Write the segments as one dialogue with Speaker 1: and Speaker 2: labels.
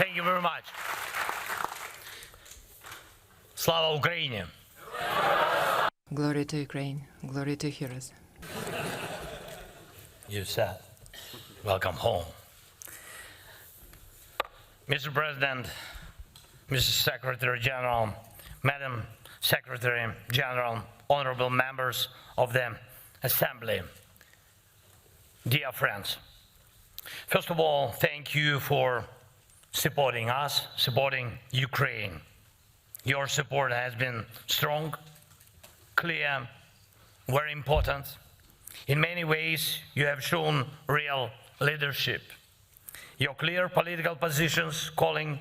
Speaker 1: Thank you very much. Слава Україні!
Speaker 2: Glory to Ukraine. Glory to heroes.
Speaker 1: You said, welcome home. Mr. President, Mr. Secretary General, Madam Secretary General, honorable members of the Assembly, dear friends. First of all, thank you for supporting us, supporting Ukraine. Your support has been strong, clear, very important. In many ways, you have shown real leadership. Your clear political positions calling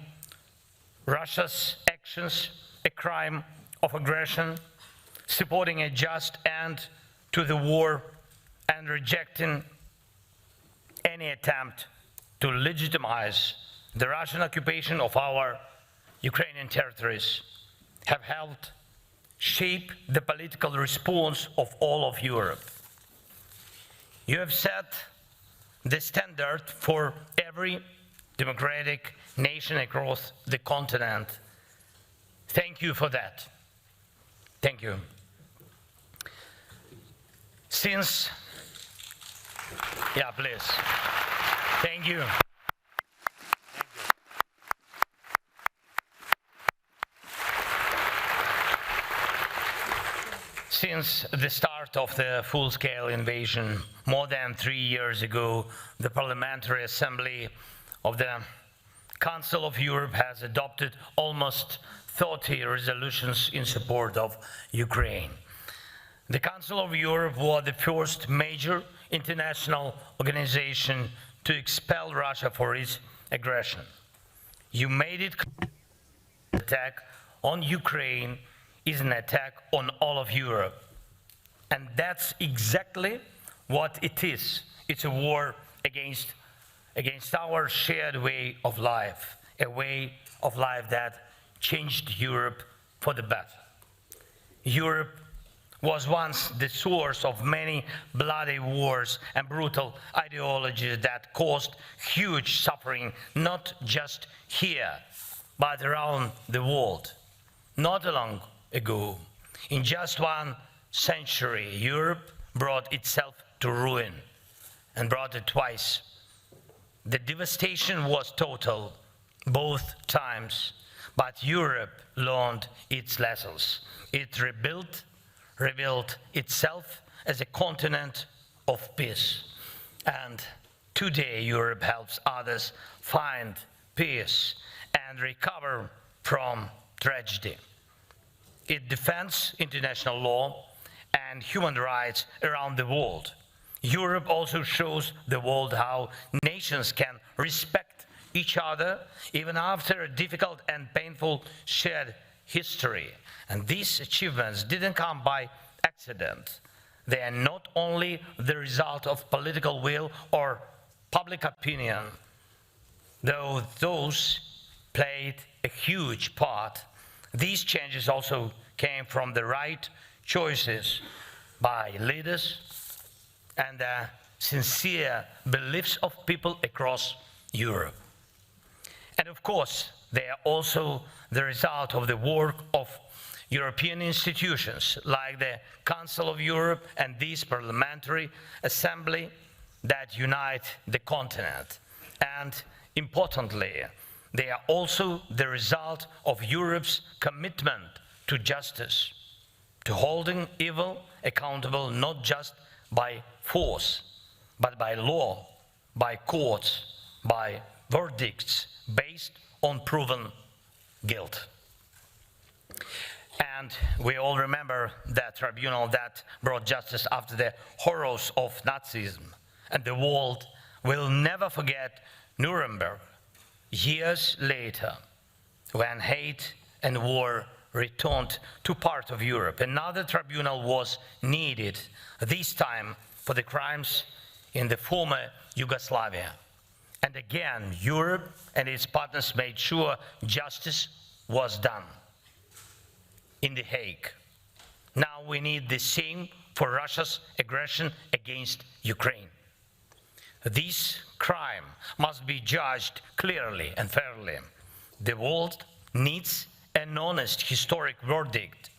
Speaker 1: Russia's actions a crime of aggression, supporting a just end to the war, and rejecting any attempt to legitimize the Russian occupation of our Ukrainian territories have helped shape the political response of all of Europe. You have set the standard for every democratic nation across the continent. Thank you for that. Thank you. Yeah, please. Thank you. Since the start of the full-scale invasion more than 3 years ago, the Parliamentary Assembly of the Council of Europe has adopted almost 30 resolutions in support of Ukraine. The Council of Europe was the first major international organization to expel Russia for its aggression. You made it clear the attack on Ukraine is an attack on all of Europe. And that's exactly what it is. It's a war against our shared way of life, a way of life that changed Europe for the better. Europe was once the source of many bloody wars and brutal ideologies that caused huge suffering, not just here, but around the world. Not long ago, in just 1 century, Europe brought itself to ruin, and brought it twice. The devastation was total both times, but Europe learned its lessons. It rebuilt itself as a continent of peace. And today Europe helps others find peace and recover from tragedy. It defends international law and human rights around the world. Europe also shows the world how nations can respect each other even after a difficult and painful shared history. And these achievements didn't come by accident. They are not only the result of political will or public opinion, though those played a huge part. These changes also came from the right choices by leaders and the sincere beliefs of people across Europe. And of course, they are also the result of the work of European institutions like the Council of Europe and this Parliamentary Assembly that unite the continent. And importantly, they are also the result of Europe's commitment to justice, to holding evil accountable not just by force, but by law, by courts, by verdicts based on proven guilt. And we all remember that tribunal that brought justice after the horrors of Nazism. And the world will never forget Nuremberg, years later, when hate and war returned to part of Europe. Another tribunal was needed, this time for the crimes in the former Yugoslavia. And again, Europe and its partners made sure justice was done in The Hague. Now we need the same for Russia's aggression against Ukraine. This crime must be judged clearly and fairly. The world needs an honest historic verdict.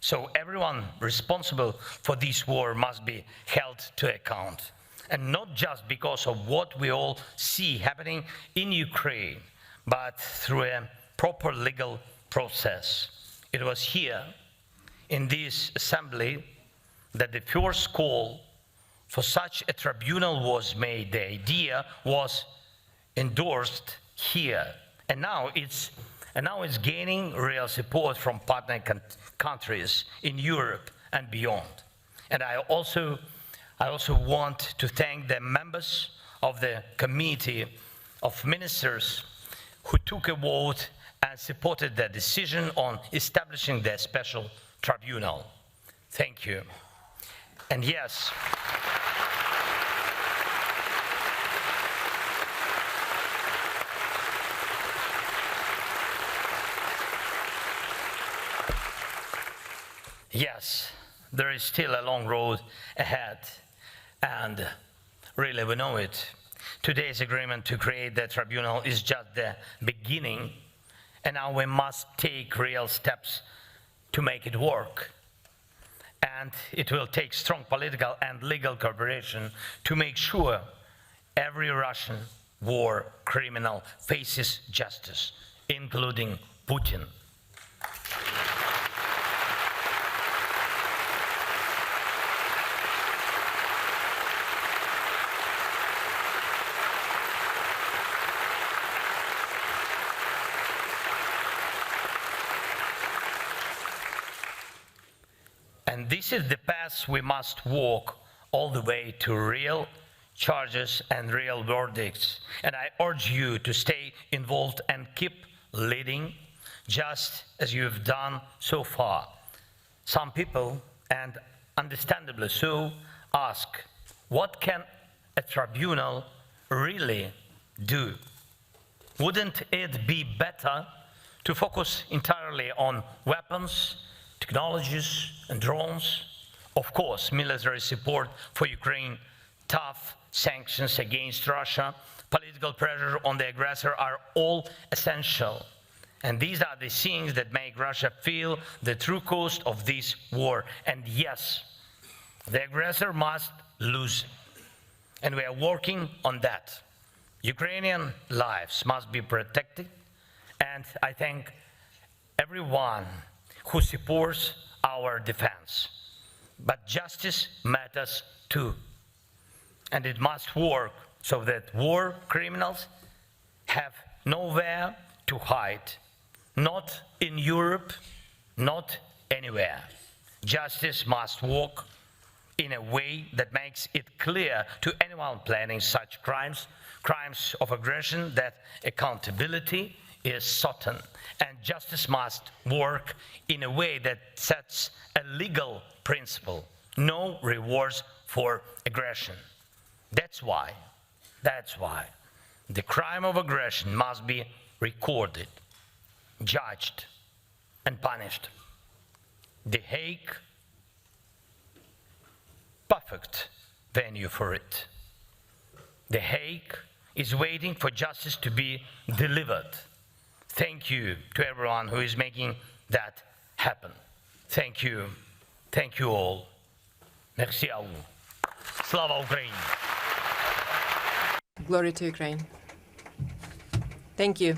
Speaker 1: So everyone responsible for this war must be held to account. And not just because of what we all see happening in Ukraine, but through a proper legal process. It was here, in this assembly, that the first call for such a tribunal was made. The idea was endorsed here. And now it's gaining real support from partner countries in Europe and beyond. And I also want to thank the members of the Committee of Ministers who took a vote and supported the decision on establishing the special tribunal. Thank you. And yes, yes, there is still a long road ahead, and really we know it. Today's agreement to create the tribunal is just the beginning, and now we must take real steps to make it work. And it will take strong political and legal cooperation to make sure every Russian war criminal faces justice, including Putin. And this is the path we must walk all the way to real charges and real verdicts. And I urge you to stay involved and keep leading, just as you have done so far. Some people, and understandably so, ask, what can a tribunal really do? Wouldn't it be better to focus entirely on weapons, technologies and drones? Of course, military support for Ukraine, tough sanctions against Russia, political pressure on the aggressor are all essential. And these are the things that make Russia feel the true cost of this war. And yes, the aggressor must lose. And we are working on that. Ukrainian lives must be protected. And I thank everyone who supports our defense. But justice matters too. And it must work so that war criminals have nowhere to hide. Not in Europe, not anywhere. Justice must work in a way that makes it clear to anyone planning such crimes of aggression, that accountability is certain, and justice must work in a way that sets a legal principle: no rewards for aggression. That's why the crime of aggression must be recorded, judged, and punished. The Hague, perfect venue for it. The Hague is waiting for justice to be delivered. Thank you to everyone who is making that happen. Thank you. Thank you all. Merci à vous. Slava Ukraini.
Speaker 2: Glory to Ukraine. Thank you.